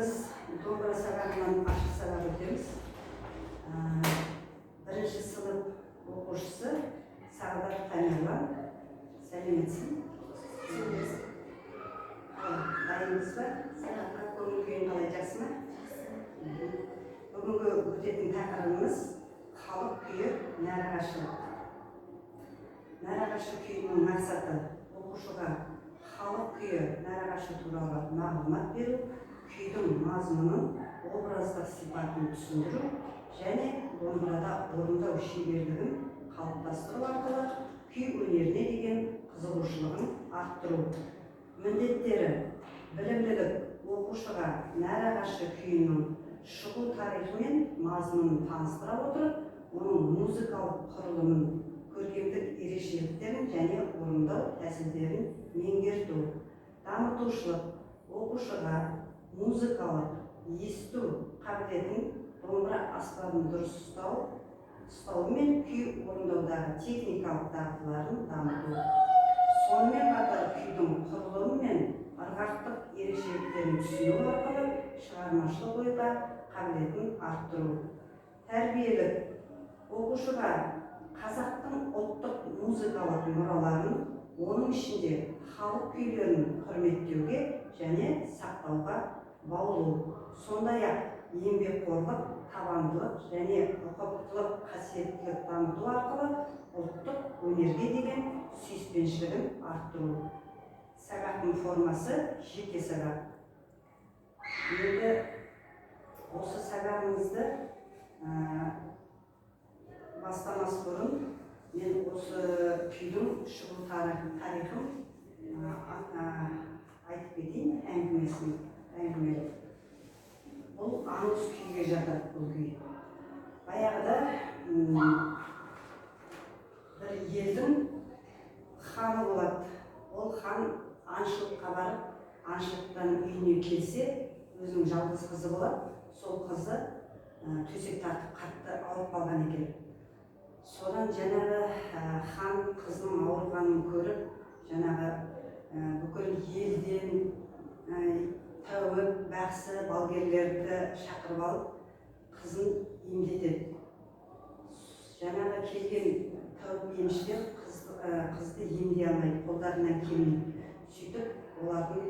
Biz Domra Sağar'dan açık sağar ötemiz. Birinci sınıf оқушысы Сағдат Тамерлан. Сәлеметсің? Дайынбыз ба? Сағатқа көңіл күйің қалай, жақсы ма? Бүгінгі өтетін тақырыбымыз халық күйі нәрағашы. Нәрағашы күйінің мақсаты оқушыға халық күйі нәрағашы туралы мағлұмат беру, күйдің мазмұнын, образдық сипатын түсіндіру және домбырада орындау шеберлігін қалыптастыру арқылы күй өнеріне деген қызығушылығын арттыру. Міндеттері: білімділік, оқушыға нәрағашы күйінің шығу тарихы мен мазмұнын таныстыра отырып, оның музыкалық құрылымын, көркемдік ерекшеліктерін және орындау тәсілдерін меңгерту. Дамытушылық: оқушыға музыкалық есту қабілетін, домбыра аспабын дұрыс ұстауы мен күй орындаудағы техникалық дағдыларын дамыту. Сонымен қатар күйдің құрылымы мен ырғақтық ерекшеліктерін түсіну арқылы шығармашылық ойға қабілетін арттыру. Тәрбиелік: оқушыға қазақтың ұлттық музыкалық мұраларын, оның ішінде халық күйлерін құрметтеуге және сақтауға баулу. Сондай-ақ еңбекқорлық, табандылық және ұқыптылық қасиеттілік дамыту арқылы ұлттық өнерге деген сүйіспеншілігін арттыру. Сағаттың формасы жеке сағат. Енді осы сағатымызды бастамас бұрын мен осы күйдің шығу тарихын айтып кетейін, әңгімелеп. Бұл аңыз күйге жатады, бұл күй. Баяғыда бір елдің ханы болады. Ол хан аңшылыққа барып, аңшылықтан үйіне келсе, өзінің жалғыз қызы болады. Сол қызы төсек тартып қатты ауырып қалған екен. Содан жаңағы хан қызының ауырғанын көріп, жаңағы бүкіл елден тәуіп, бақсы, балгерлерді шақырып алып, қызын емдетеді. Жаңағы келген тәуіп емшілер қызды емдей алмайды, қолдарынан келмейді. Сөйтіп, олардың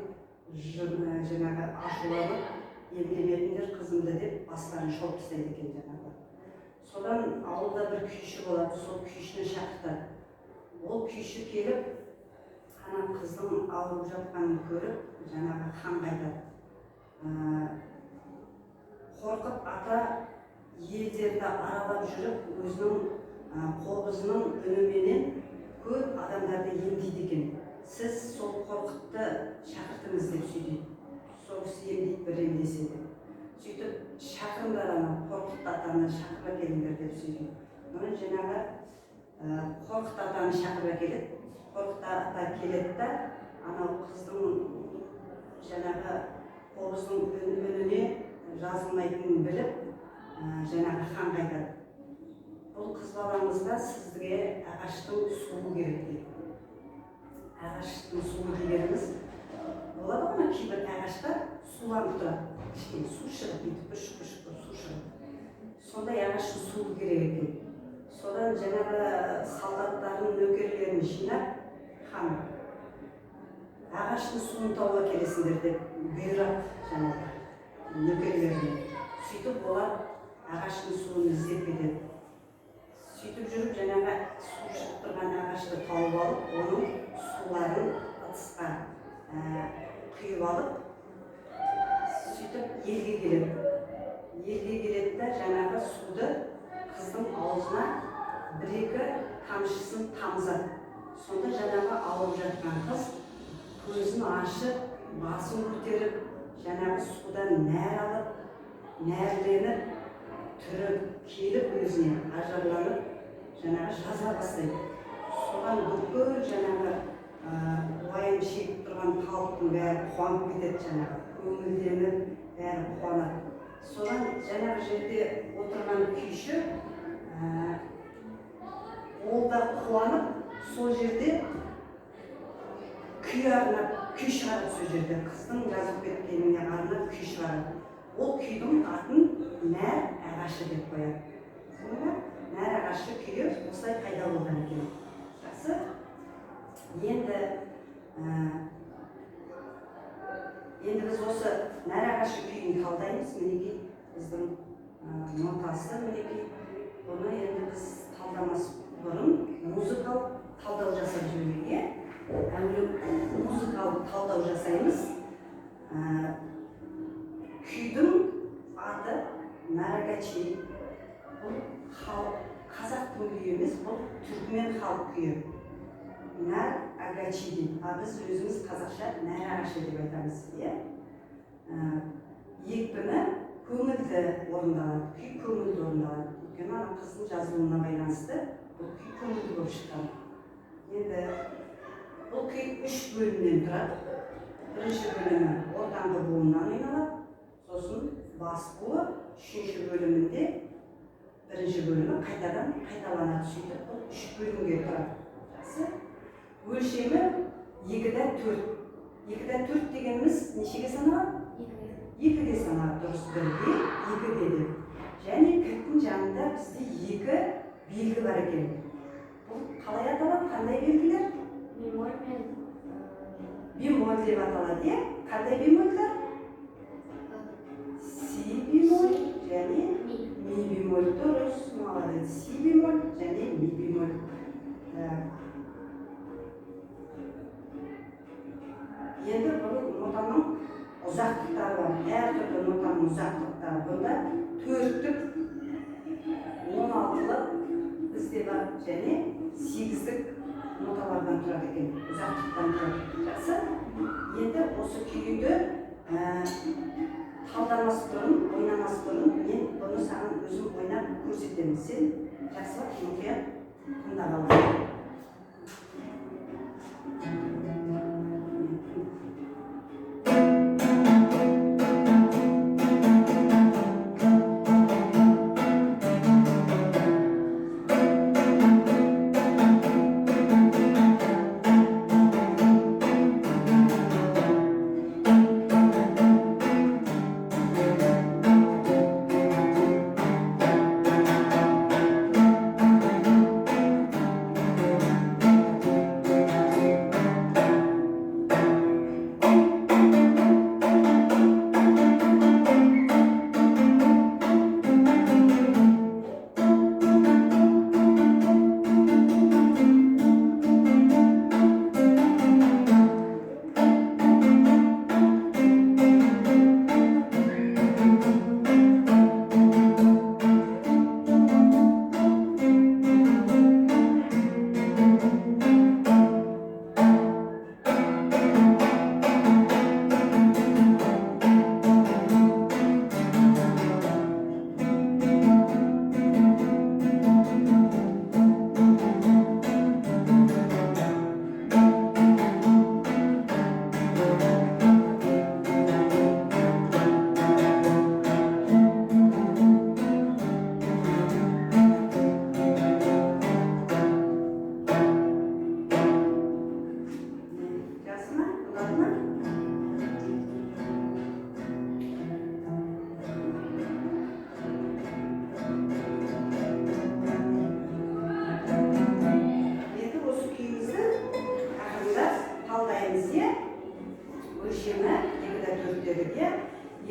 жаңағы ашуланып, емдемедіңдер қызымды деп бастарын шолып тастайды екен жаңағы. Содан ауылда бір күйші болады, сол күйшіні шақыртады. Ол күйші келіп, ана қыздың ауырып жатқанын көріп, жаңағы ханға айтады: қорқып ата елдерді аралап жүріп, өзінің қобызының үніменен көп адамдарды емдейді екен. Сіз сол қорқытты шақыртыңыз деп сөйлейді. Сол кісі емдейді, бір емдесе де. Сөйтіп, шақырыңдар ана қорқытты атаны шақырып әкеліңдер деп сөйлейді. Оны жаңағы қорқытты атаны шақырып әкеледі. Қорқытты ата келеді да, анау қыздың жаңағы қобыздың үніне жазылмайтынын біліп, жаңағы ханға айтады: бұл қыз балаңызға сізге ағаштың суы керек дейді. Ағаштың суы дегеніміз болады ғой, кейбір ағашта суланып тұрады, кішкене су шығып, бүйтіп үшік су шығып. Сондай ағаштың суы керек екен. Содан жаңағы солдаттарын, нөкерлерін жинап, хан ағаштың суын тауып әкелесіңдер деп бұйырады жаңағы нөкерлеріне. Сөйтіп олар ағаштың суын іздеп кетеді. Сөйтіп жүріп, жаңағы су шығып тұрған ағашты тауып алып, оның суларын ыдысқа құйып алып, сөйтіп елге келеді. Елге келеді да, жаңағы суды қыздың аузына бір-екі тамшысын тамызады. Сонда жаңағы ауырып жатқан қыз көзін ашып, басын көтеріп, жаңағы судан нәр алып, нәрленіп, түріп келіп өзіне ажарланып, жаңағы жаза бастайды. Содан бүкіл жаңағы уайым шегіп тұрған халықтың бәрі қуанып кетеді, жаңағы көңілденіп, бәрі қуанады. Содан жаңағы жерде отырған күйші ол да қуанып, сол жерде күй арнап күй шығарады сол жерде. Қыздың жазып кеткеніне арнап күй шығарады. Ол күйдің атын нәр ағашы деп қояды. Нәр ағашы күйі осылай пайда болған екен. Жақсы. Енді біз осы нәр ағашы күйін талдаймыз. Мінекей біздің нотасы, мінекей. Бұны енді біз талдамас бұрын музыкалық талдау жасап жіберейік. Әуелі музыкалық талдау жасаймыз. Күйдің аты Нарагачи. Бұл қазақтың күйі емес, бұл түркмен халық күйі. Нарагачи дейді. Біз өзіміз қазақша нәр ағашы деп айтамыз. Екпіні көңілді орындалады, күй көңілді орындалады. Өйткені ана қыздың жазылуына байланысты бұл күй көңілді болып шыққан. Енді бұл күй 3 бөлімнен тұрады. Бірінші бөлімі ортаңғы буыннан айналады. Сосын бас буы, үшінші бөлімінде бірінші бөлімі қайтадан қайталанады. Сөйтіп бұл 3 бөлімге тұрады. Жақсы. Өлшемі 2-4. 2-4 дегеніміз нешеге саналады? 2-де саналады. Дұрыс, 1-де, 2-де деп. Және кілттің жанында бізде 2 белгі бар екен. Бұл қалай аталады? Қандай белгілер? Бемоль деп аталады. Қандай бемольдар? Си бемоль және ми бемоль. Дұрыс, молодец. Си бемоль және ми бемоль. Енді бұл нотаның ұзақтықтары бар. Әртүрлі нотаның ұзақтықтары. Бұнда 4-тік, 16-лық бізде бар және 8-тік ноталардан тұрады екен. Ұзақтықтан тұрады. Жақсы. Енді осы күйді талдамас бұрын, ойнамас бұрын, мен бұны саған өзім ойнап көрсетемін. Сен жақсылап мұқият тыңдап ал.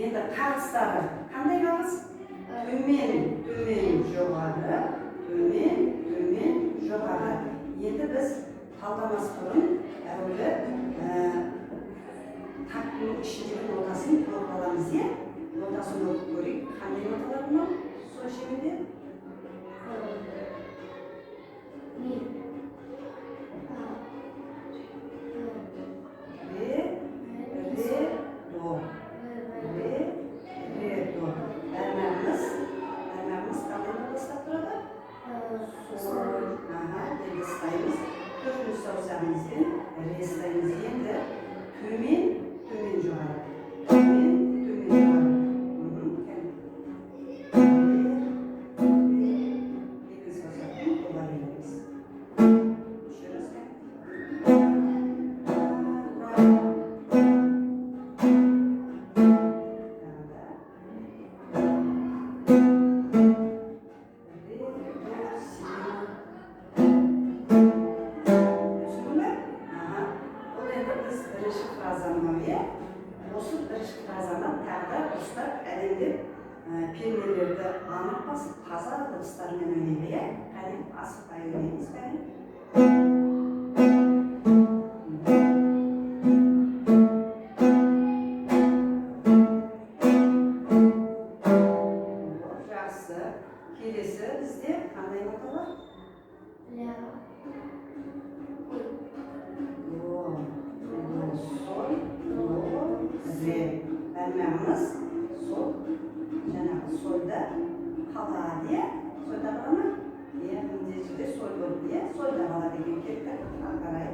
Енді қағыстары қандай қағыс? Төмен, жоғары, төмен, жоғары. Енді біз талдамас бұрын әуелі тактың ішіндегі нотасын көріп аламыз. Нотасын оқып көрейік. Қандай ноталар мынау? Сол шегінде? Төмен, жоғары. фразаны осы бірінші фразаны тағы да дұрыстап әдемілеп пернелерді анық басып таза дыбыстармен ойлайық, иә? Қане, асықпай ойлаймыз бәрі. Жақсы. Келесі бізде қандай нот бар? Ля. Соль, ре. Бәрмәңіз сол, жаңағы сольда қалады, иә? Сольда қала ма? Иә, мінде жерде соль болды, иә? Сольда қалады деген кетті. Қарай,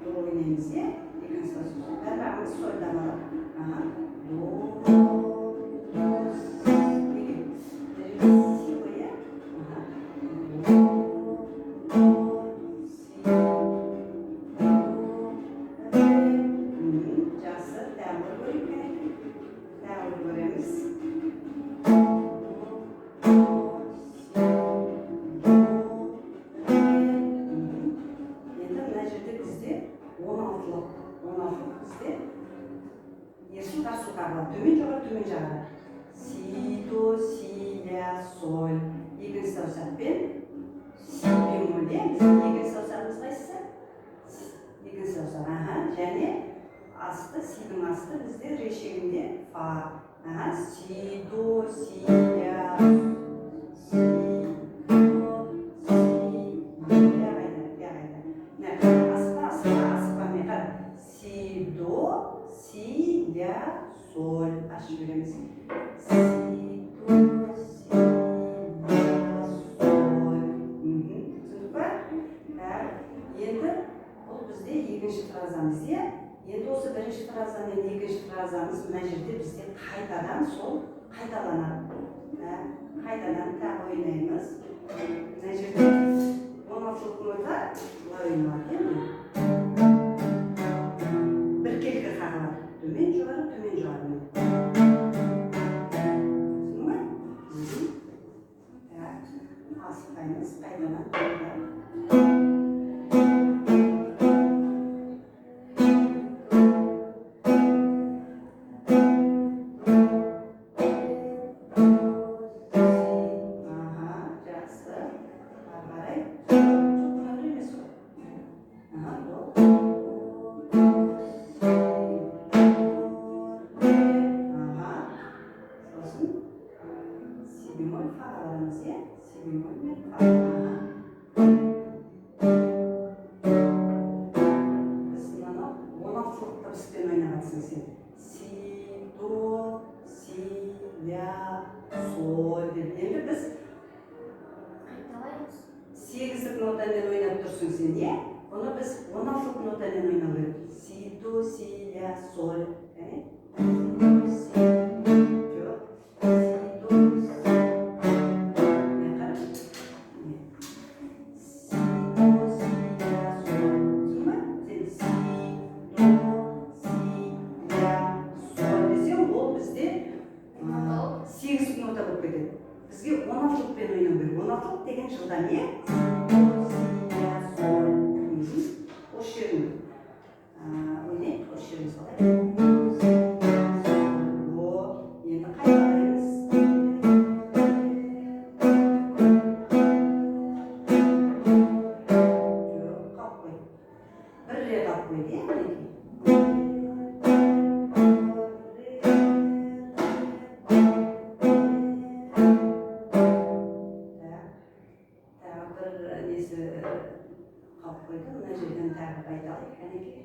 ойнаймыз, иә? Екінші сөз. Бәрмәңіз сольда қалады. До, төмен жоғары, төмен жағара. Си, до, си, ля, соль. Екінші саусақпен си бемоль, иә? Екінші саусағымыз қайсысы? Екінші саусақ, және асты, сидің асты бізде решегінде фа. Си, до, си, ля, си, до, си, ля, асықпа. Си, до, си, ля, соль. Ашып жібереміз. Си, до, си, ля, соль. Түсіндік па? Енді бұл бізде екінші фразамыз, иә? Енді осы бірінші фраза мен екінші фразамыз мына жерде бізде қайтадан сол қайталанады. Қайтадан тағы ойнаймыз. Мына жерде 16 нота былай ойналады, иә? Біркелкі қағылады. Төмен жоғары, төмен жоғары. Асықпаймыз, қайтадан. Жақсы. Қарай. Жоқтан емес қой. Сосын си бемоль фа қаламыз, иә? Си бемоль мен фа. Біз мынаны 16-лық дыбыспен ойнағансың сен. Си, до, си, ля, соль деп. Енді біз 8-лік нотамен ойнап тұрсың сен, иә? Бұны біз 16-лық нотамен ойнау керек. Си, до, си, ля, соль. Бізге 16-лықпен ойнау керек. 16-лық деген жылдам, е? Осы жерін ойнайық, осы жерін салайық. Енді қайталаймыз. Жоқ, қалып қой. Бір рет қалып қой, е? Қалып қойды, мына жерден тағы қайталайық, әнеке.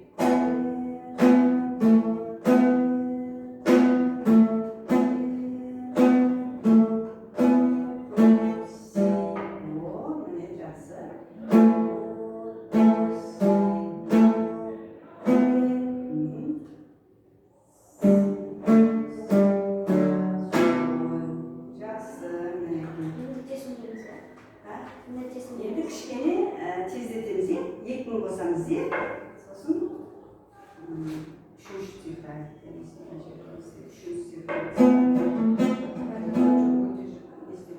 Міне жақсы. Жақсы, енді кішкене тездетеміз, е? 2-ні қосамыз, е? Сосын үшінші цифра кетеміз. Үшінші цифра.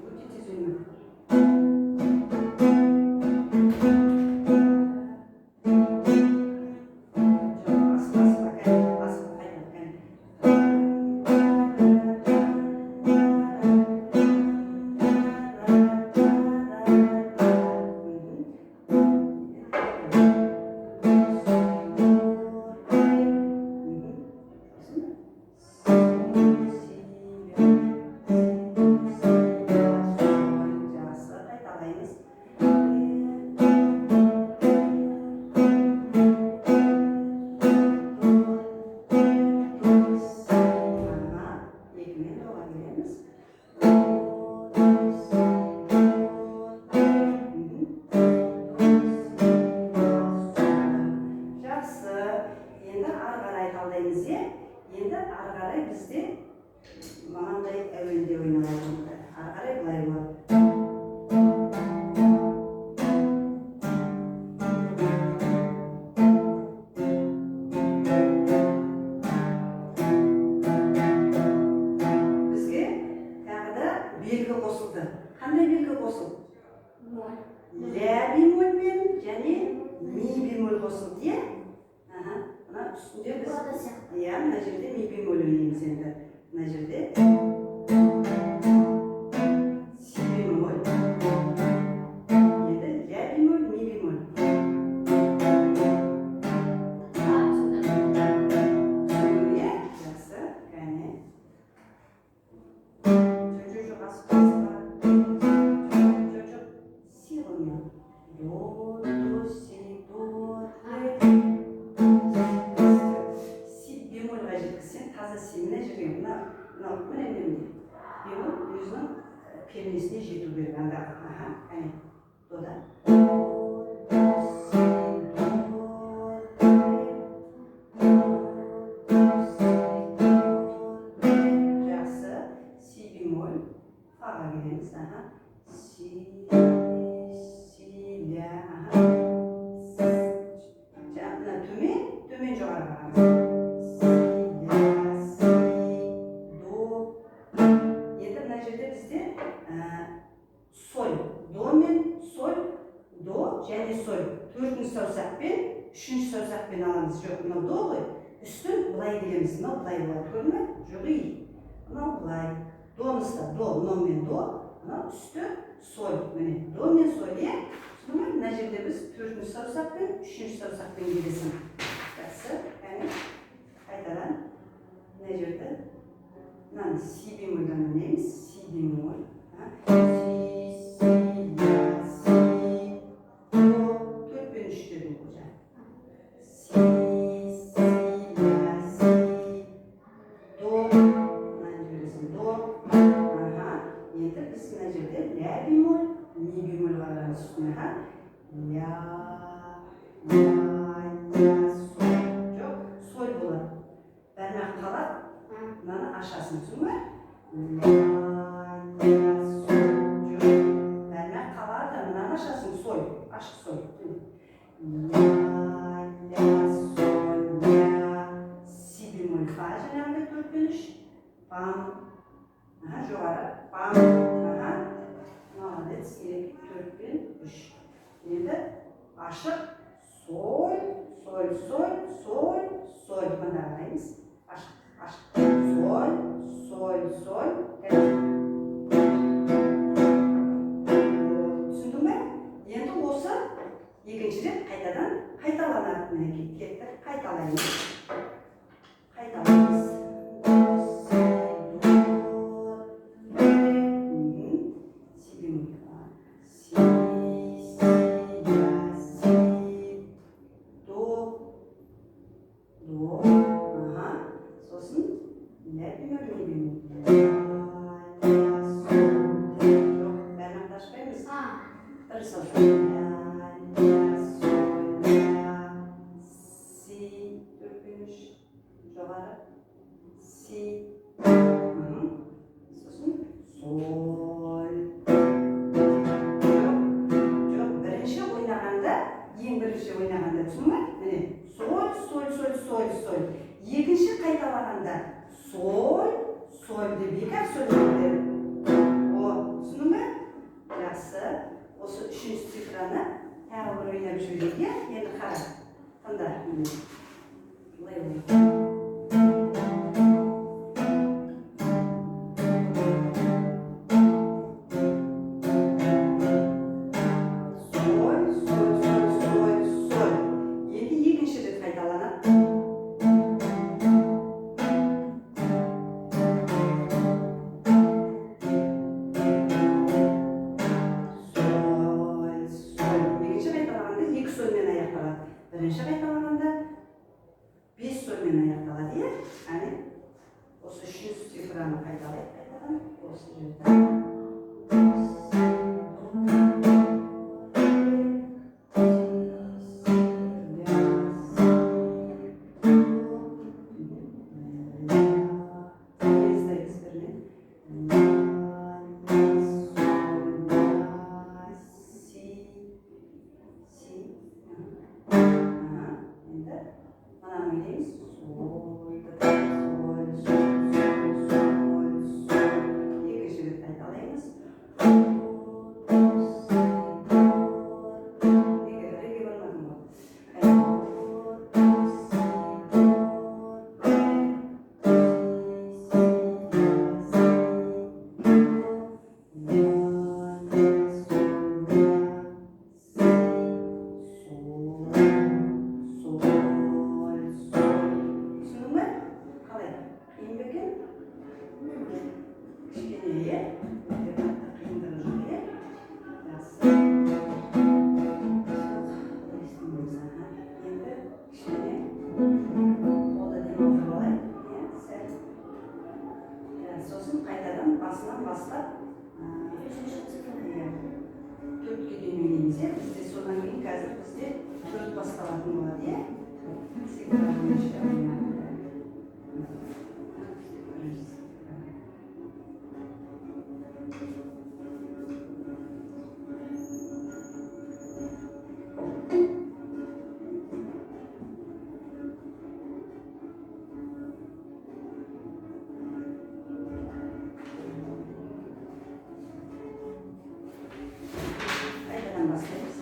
Өте тез ойна. Жоқ, Енді ары қарай бізде мынандай әуенде ойналады. Ары қарай былай болады. Бізге тағы да белгі қосылды. Қандай белгі қосылды? Ля бемольмен және ми бемоль қосылды, иә? Мына үстінде біз иә, мына жерде ми бемоль ойнаймыз енді. Мына жерде си бемоль. Енді ля бемоль, ми бемоль. Түсіндіңіз, жақсы, кәне. Жоқ, асып басқа. Жоқ, си ойнау. До, си, до, ре. Таза семіне жүрген мынау міне бемоль өзінің пернесіне жету керек анда. Кәне, дода. Жақсы, си бемоль, фаға келеміз. Си, ля. Мына төмен жоғары бағамыз. Және соль. Төртінші саусақпен, үшінші саусақпен аламыз. Жоқ, мынау до ғой. Үстін былай келеміз. Мынау былай болады. Көрме? Жоқ, мынау былай. Доныста до, мынаумен до. Мынау үсті соль. Міне, до мен соль, е? Түсіндің? Мына жерде біз төртінші саусақпен, үшінші саусақпен келесің. Жақсы, кәне. Қайтадан. Мына жерде. Мынаны си бемольдан ойнаймыз. Си бемоль. Соль болады. Бәрмәк қалап, мынаны ашасың, түсің бе? Бәрмәк қалады, мынаны ашасың, соль, ашық соль. Си бемоль, фа жаңағыдай 4 пен 3. Пам, жоғары, пам, молодец, 4 пен 3. Енді ашық, соль, соль, соль, соль, соль. Мында қараймыз. Ашық, ашық. Соль, соль, соль. Түсіндің бе? Енді осы екінші рет қайтадан қайталанады. Мінекей, кетті. Қайталаймыз. Қайталаймыз. Сосын ля бемоль, ми бемоль. Бәрін ашпаймыз. Бір саусақ. Си, 4 пен 3. Жоғары. Си. Сосын соль. Жоқ, бірінші ойнағанда, ең бірінші ойнағанда, түсін бе? Міне, соль, соль, соль, соль, соль. Екінші қайталағанда соль, соль деп екі сөйлемдер. Түсіндің бе? Жақсы. Осы үшінші цифраны тағы бір ойнап жүрейік, е? Енді қара. Тыңда. Былай ойнайық. Бірінші қайталағанда 5 сольмен аяқталады, е? Әне, осы үшінші цифраны қайталайық, қайтадан. Осы жерде. Ля, басынан бастап төртке дейін ойнаймыз, иә. Бізде содан кейін қазір бізде төрт басталатын болады, иә. Қайтадан бастаймыз.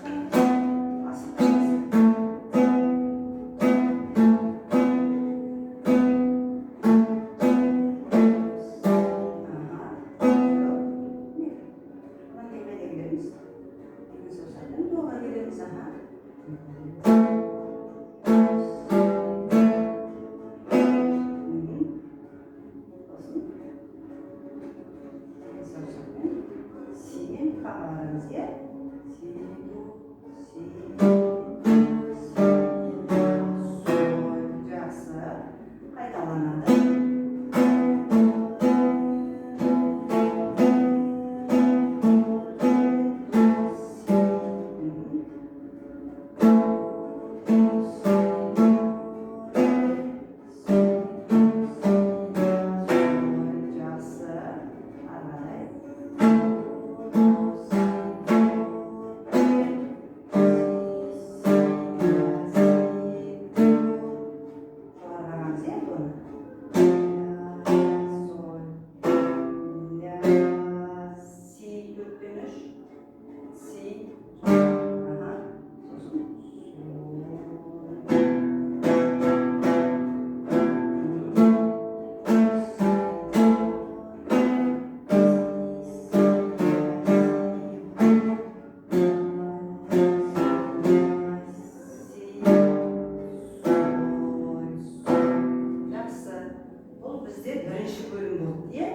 Бірінші бөлім болды, иә?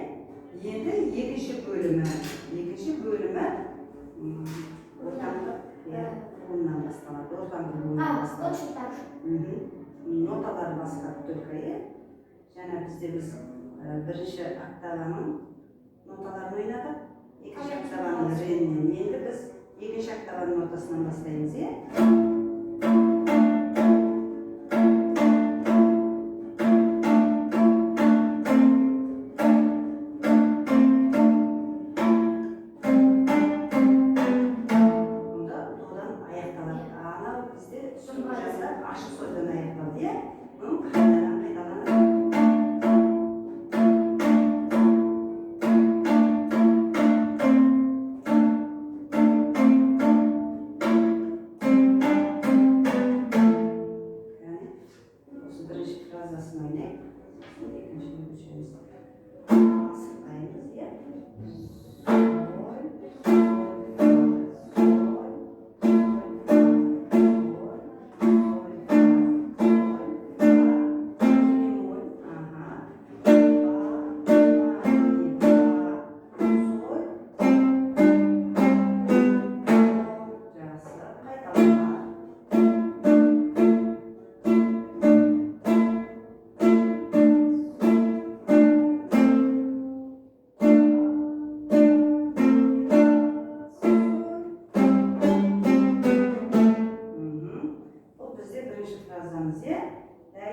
Енді екінші бөлімі ортаңғы буыннан басталады. Ортаңғы буыннан басталады. Точно так же. Ноталар басқа только, иә? Жаңа бізде біз бірінші октаваның ноталарын ойнадық, екінші октаваның ренінен. Енді біз екінші октаваның нотасынан бастаймыз, иә? Ашық сойдан аяқталды, иә? Қайталанады. Осы бірінші фразасын ойнайық. Екіншіні көшеміз. Асықпаймыз, иә?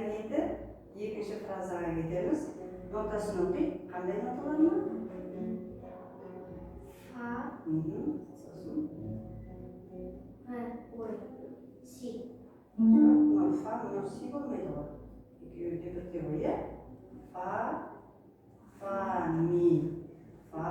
Енді екінші фразаға кетеміз. Нотасын оқиық. Қандай ноталар ма? Фа. Сосын. Си. Мынау фа, мынау си болмайды ғой. Екеуі де бірдей ғой, иә? Фа, ми, фа,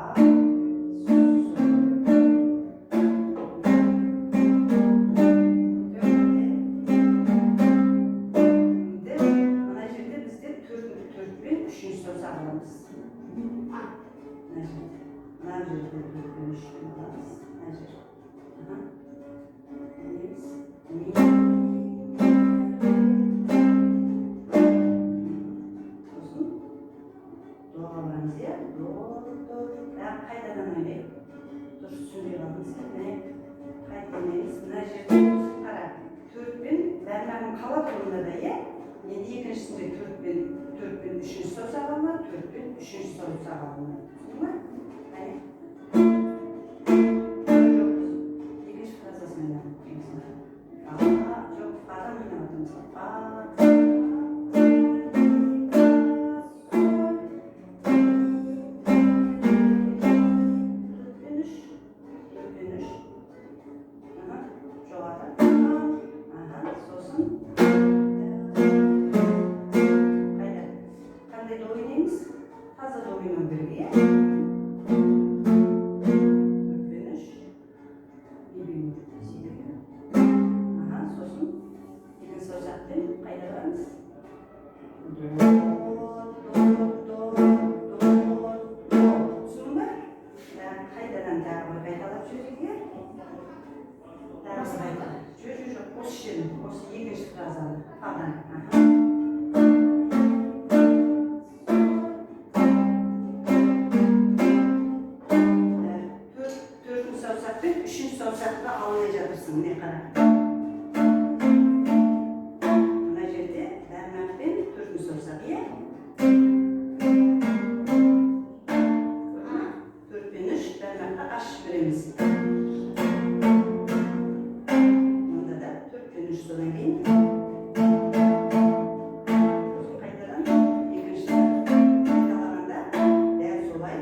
қайтадан ойлайық. Дұрыс түсінбей қалдыңыз. Қайталамаймыз. Мына жерде қара. Төртпен бәрінің қала тұрғанда да, иә? Енді екіншісінде төртпен үшінші саусақ алынады, төртпен үшінші саусақ алынады. Qanday da o'ynaymiz? Toza da o'ynau kerak, ya. To'rtbenish, bemor, siydik. Aha, so'sin. Keyin sozatdan qaytaramiz. Tushundingmi? Qaytadan tag'ir qaytalab so'zingga. Tag'ir qayta. Shu, o'sishini, o'sha ikkinchi frazani. Fadan. Aha. Dördüncü savsakta, üçüncü savsakta anlayacaksın ne kadar. Buna жерде дәрмәкпен төртінші savsak, иә? Төрт пен үш дәрмәкті ашып береміз. Мұнда да төрт пен үш содан кейін. Қайтадан екінші қайталағанда дәл солай.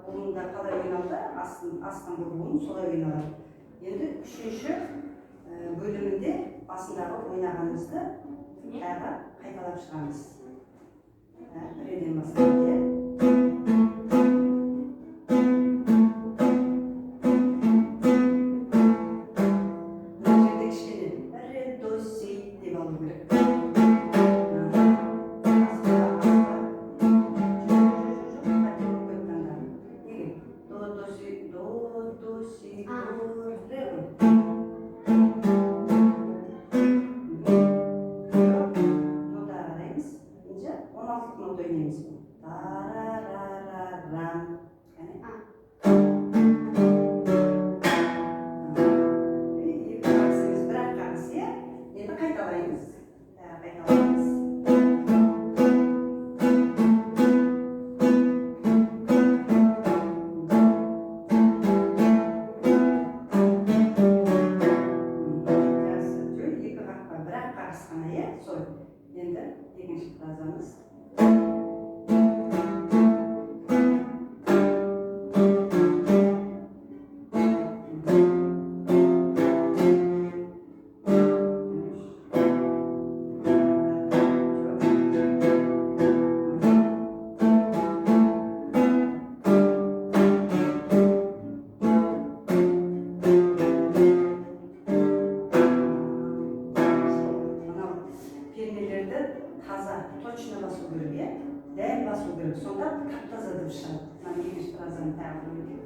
Bunun қалай ойналды, астан бұлғын солай ойналады. Енді үшінші бөлімінде басындағы ойнағанымызды тағы қайталап шығамыз. Біреден бастайды. Бұл жерде кішкене ре, до, си деп алу керек. Енді екінші фразамыз. Таза, точно басу керек, иә? Дәл басу керек. Сонда тап-таза деп шығады. Мына екінші фразаны тағы көрейік.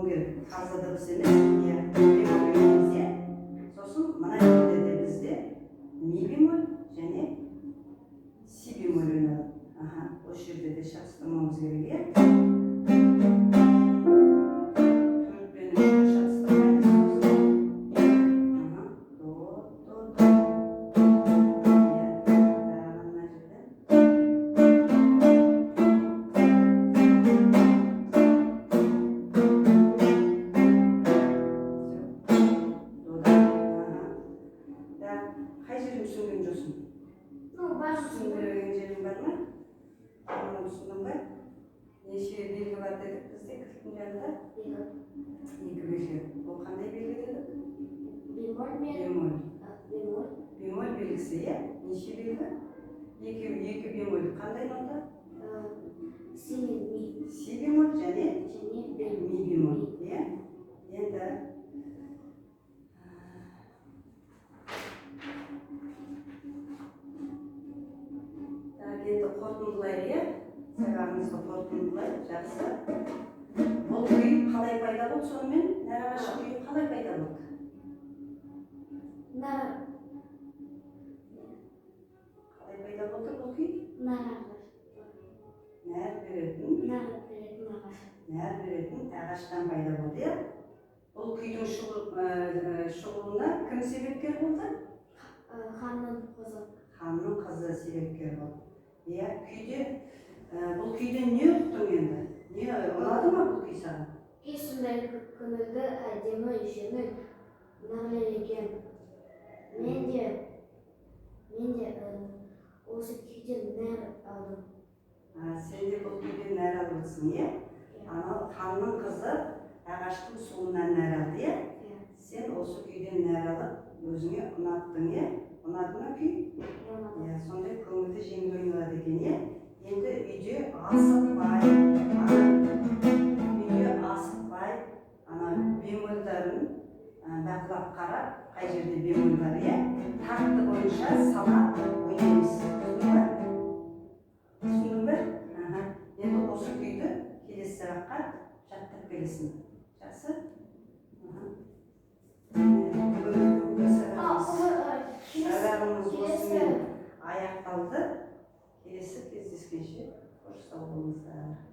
болуың керек. Таза дыбыс емес, иә, бемоль емес, иә. Сосын мына жерде де бізде ми бемоль және си бемоль ойналады. Аха, осы жерде де шатыстырмауымыз керек, иә. Төртпен үшті шатыстырмаймыз. Аха, до, до. Иә, тағы мына жерде. Қай жерін түсінген жоқсың? Түсіндірген жерің бар ма? Оны түсіндің ба? Неше белгі бар дедік бізде кілттің жанында? Екі белгі. Бұл қандай белгі дедік? Бемоль. Бемоль белгісі, иә? Неше белгі? Екі бемоль. Қандай нота? Си бемоль және ми бемоль, иә? Енді қорытындылайды, иә? Сабағымызды қорытындылайды, жақсы. Бұл күй қалай пайда болды сонымен? Нәрағашы күйі қалай пайда болды? Қалай пайда болды бұл күй? Нәр беретін ағаштан пайда болды, иә? Бұл күйдің шығуына кім себепкер болды? Ханның қызы себепкер болды. Иә, бұл күйден не ұқтың енді? Не ұнады ма бұл күй саған? Сондай көңілді, әдемі, жеңіл, нәрлер екен. Мен де осы күйден нәр алдым. Сен де бұл күйден нәр алыпсың, иә? Анау ханның қызы ағаштың суынан нәр алды, иә? Сен осы күйден нәр алып, өзіңе ұнаттың, иә? Ұнады ма күй? Сондай көңілді жеңіл ойналады екен, иә? Енді үйде асықпай, бемольдарын бақылап қарап, қай жерде бемоль бар, иә? Такты бойынша сала ойнаймыз. Түсіндің бе? Енді осы күйді келесі сабаққа жаттап келесің. Жақсы? Сабағымыз осымен аяқталды. Келесі кездескенше қош сау болыңыздар.